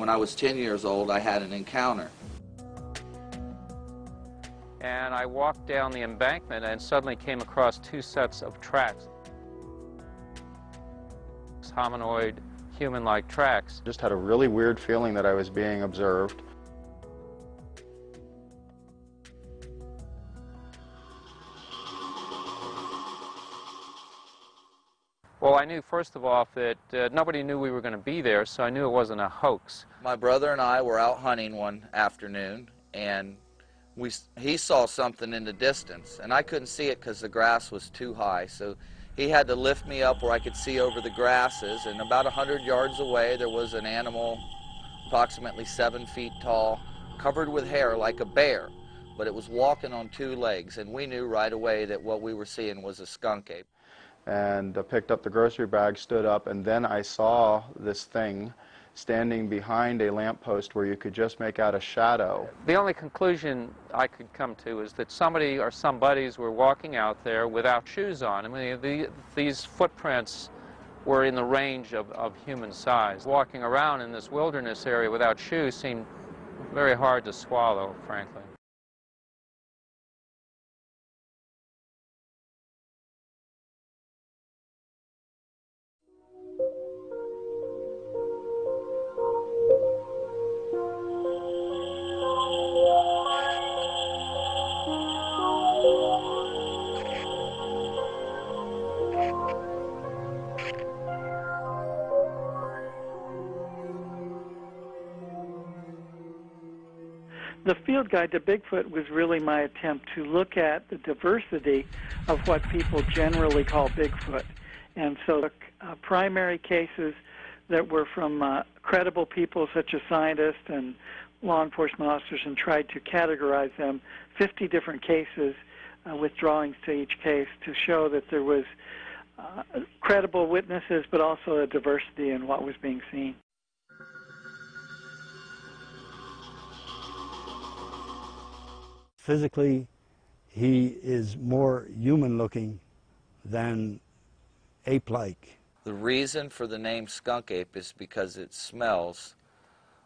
when I was 10 years old, I had an encounter. And I walked down the embankment and suddenly came across two sets of tracks. Hominoid, human-like tracks. Just had a really weird feeling that I was being observed. Well, I knew, first of all, that nobody knew we were going to be there, so I knew it wasn't a hoax. My brother and I were out hunting one afternoon, and he saw something in the distance, and I couldn't see it because the grass was too high, so he had to lift me up where I could see over the grasses, and about 100 yards away there was an animal approximately 7 feet tall, covered with hair like a bear, but it was walking on two legs, and we knew right away that what we were seeing was a skunk ape. And picked up the grocery bag, stood up, and then I saw this thing standing behind a lamppost where you could just make out a shadow. The only conclusion I could come to is that somebody or somebodies were walking out there without shoes on. I mean, these footprints were in the range of human size. Walking around in this wilderness area without shoes seemed very hard to swallow, frankly. The field guide to Bigfoot was really my attempt to look at the diversity of what people generally call Bigfoot. And so primary cases that were from credible people such as scientists and law enforcement officers, and tried to categorize them, 50 different cases with drawings to each case to show that there was credible witnesses, but also a diversity in what was being seen. Physically, he is more human-looking than ape-like. The reason for the name skunk ape is because it smells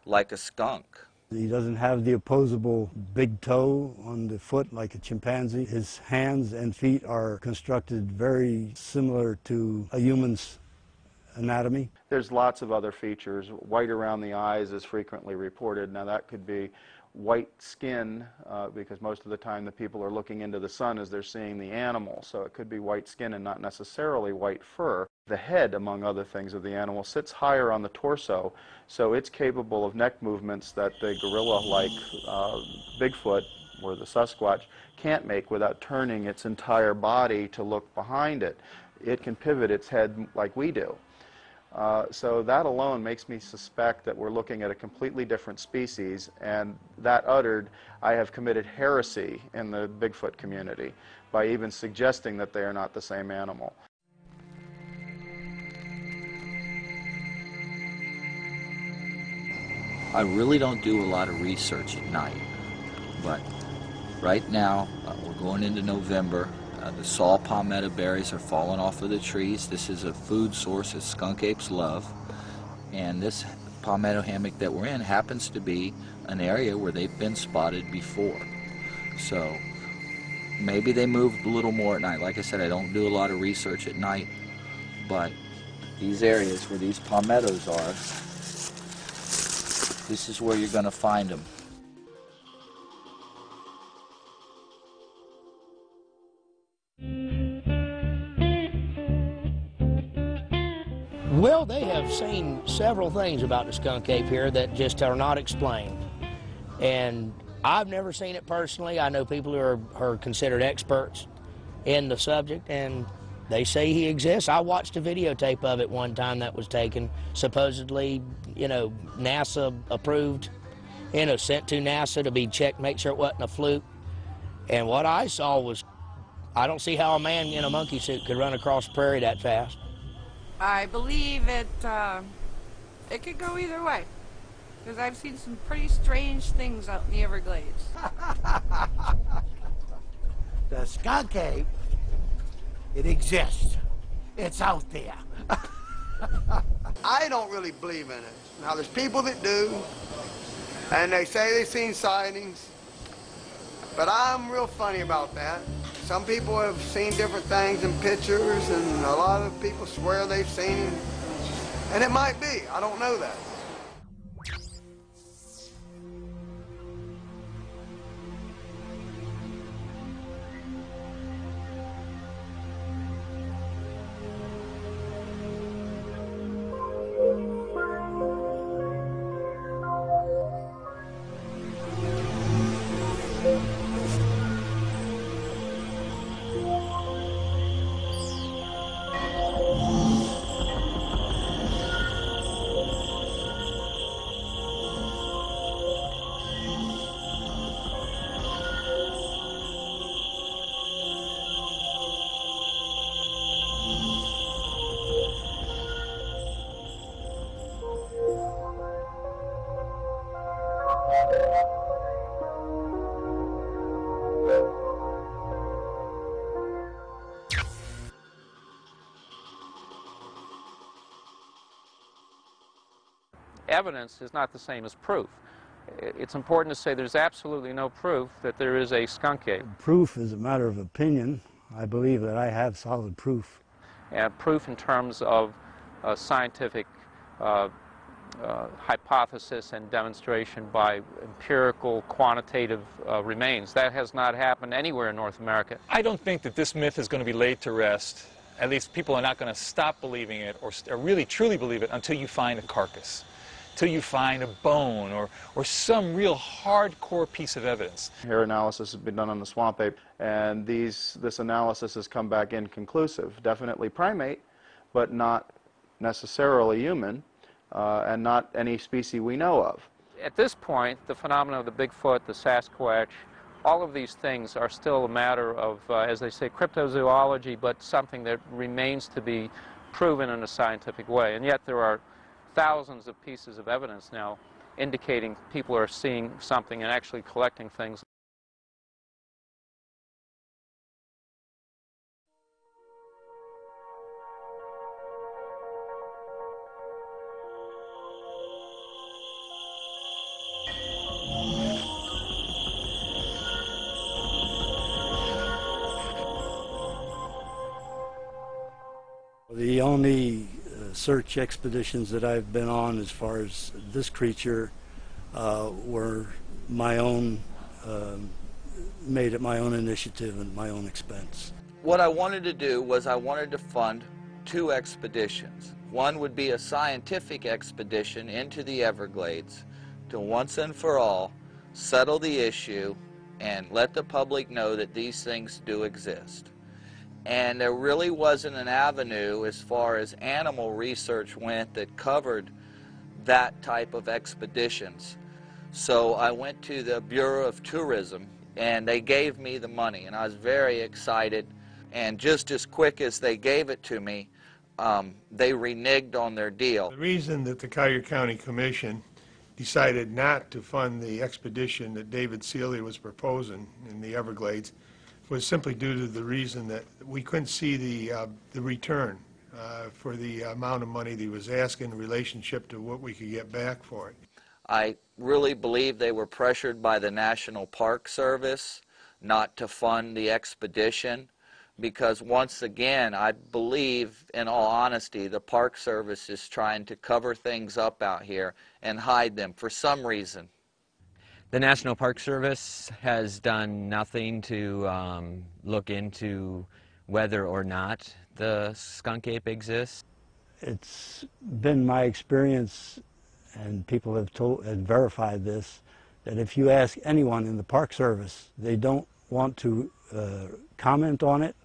like a skunk. He doesn't have the opposable big toe on the foot like a chimpanzee. His hands and feet are constructed very similar to a human's anatomy. There's lots of other features. White around the eyes is frequently reported. Now that could be white skin, because most of the time the people are looking into the sun as they're seeing the animal, so it could be white skin and not necessarily white fur. The head, among other things, of the animal sits higher on the torso, so it's capable of neck movements that the gorilla-like Bigfoot or the Sasquatch can't make without turning its entire body to look behind it. It can pivot its head like we do. So that alone makes me suspect that we're looking at a completely different species, and that uttered, I have committed heresy in the Bigfoot community by even suggesting that they are not the same animal. I really don't do a lot of research at night, but right now we're going into November. The saw palmetto berries are falling off of the trees. This is a food source that skunk apes love. And this palmetto hammock that we're in happens to be an area where they've been spotted before. So maybe they moved a little more at night. Like I said, I don't do a lot of research at night, but these areas where these palmettos are, this is where you're going to find them. Well, they have seen several things about the skunk ape here that just are not explained. And I've never seen it personally. I know people who are considered experts in the subject, and they say he exists. I watched a videotape of it one time that was taken, supposedly, you know, NASA approved, you know, sent to NASA to be checked, make sure it wasn't a fluke. And what I saw was, I don't see how a man in a monkey suit could run across the prairie that fast. I believe it could go either way, because I've seen some pretty strange things out in the Everglades. The skunk ape, it exists. It's out there. I don't really believe in it. Now, there's people that do, and they say they've seen sightings, but I'm real funny about that. Some people have seen different things in pictures, and a lot of people swear they've seen him. And it might be. I don't know that. Evidence is not the same as proof. It's important to say there's absolutely no proof that there is a skunk ape. Proof is a matter of opinion. I believe that I have solid proof. And proof in terms of scientific hypothesis and demonstration by empirical, quantitative remains. That has not happened anywhere in North America. I don't think that this myth is going to be laid to rest. At least people are not going to stop believing it or really truly believe it until you find a carcass, till you find a bone or some real hardcore piece of evidence. Hair analysis has been done on the swamp ape, and this analysis has come back inconclusive. Definitely primate, but not necessarily human, and not any species we know of. At this point, the phenomena of the Bigfoot, the Sasquatch, all of these things are still a matter of, as they say, cryptozoology, but something that remains to be proven in a scientific way. And yet there are thousands of pieces of evidence now indicating people are seeing something and actually collecting things. The only search expeditions that I've been on as far as this creature were my own, made at my own initiative and my own expense. What I wanted to do was I wanted to fund 2 expeditions. One would be a scientific expedition into the Everglades to once and for all settle the issue and let the public know that these things do exist. And there really wasn't an avenue as far as animal research went that covered that type of expeditions. So I went to the Bureau of Tourism, and they gave me the money, and I was very excited. And just as quick as they gave it to me, they reneged on their deal. The reason that the Collier County Commission decided not to fund the expedition that David Shealy was proposing in the Everglades was simply due to the reason that we couldn't see the return for the amount of money that he was asking in relationship to what we could get back for it. I really believe they were pressured by the National Park Service not to fund the expedition, because once again, I believe, in all honesty, the Park Service is trying to cover things up out here and hide them for some reason. The National Park Service has done nothing to look into whether or not the skunk ape exists. It's been my experience, and people have verified this, that if you ask anyone in the Park Service, they don't want to comment on it.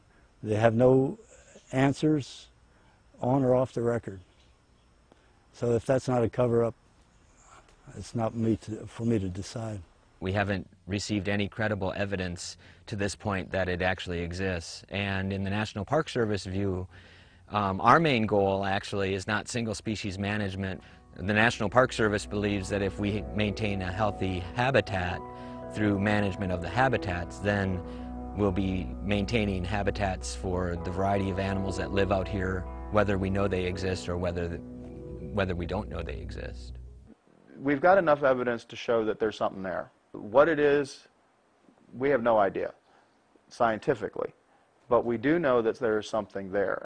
They have no answers on or off the record. So if that's not a cover-up, it's not for me to decide. We haven't received any credible evidence to this point that it actually exists. And in the National Park Service view, our main goal actually is not single species management. The National Park Service believes that if we maintain a healthy habitat through management of the habitats, then we'll be maintaining habitats for the variety of animals that live out here, whether we know they exist or whether whether we don't know they exist. We've got enough evidence to show that there's something there. What it is, we have no idea scientifically, but we do know that there's something there.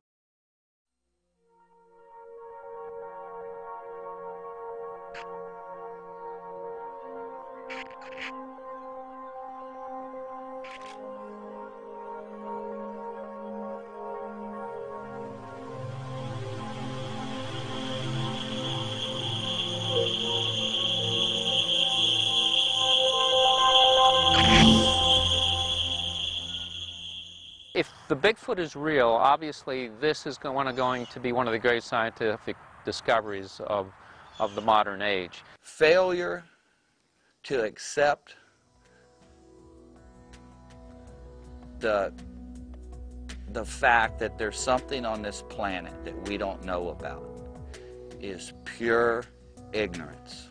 If the Bigfoot is real, obviously this is going to be one of the great scientific discoveries of the modern age. Failure to accept the fact that there's something on this planet that we don't know about is pure ignorance.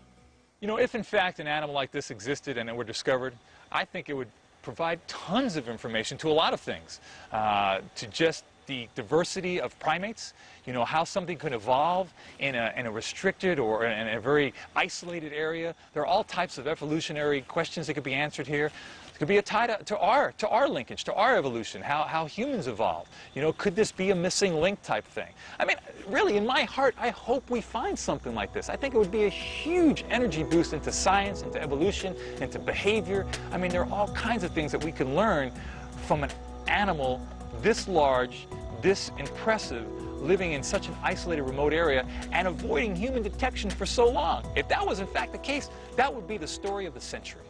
You know, if in fact an animal like this existed and it were discovered, I think it would provide tons of information to a lot of things, to just the diversity of primates, you know, how something could evolve in a restricted or in a very isolated area. There are all types of evolutionary questions that could be answered here. It could be a tie to our linkage, to our evolution, how humans evolved. You know, could this be a missing link type thing? I mean, really, in my heart, I hope we find something like this. I think it would be a huge energy boost into science, into evolution, into behavior. I mean, there are all kinds of things that we can learn from an animal this large, this impressive, living in such an isolated, remote area, and avoiding human detection for so long. If that was in fact the case, that would be the story of the century.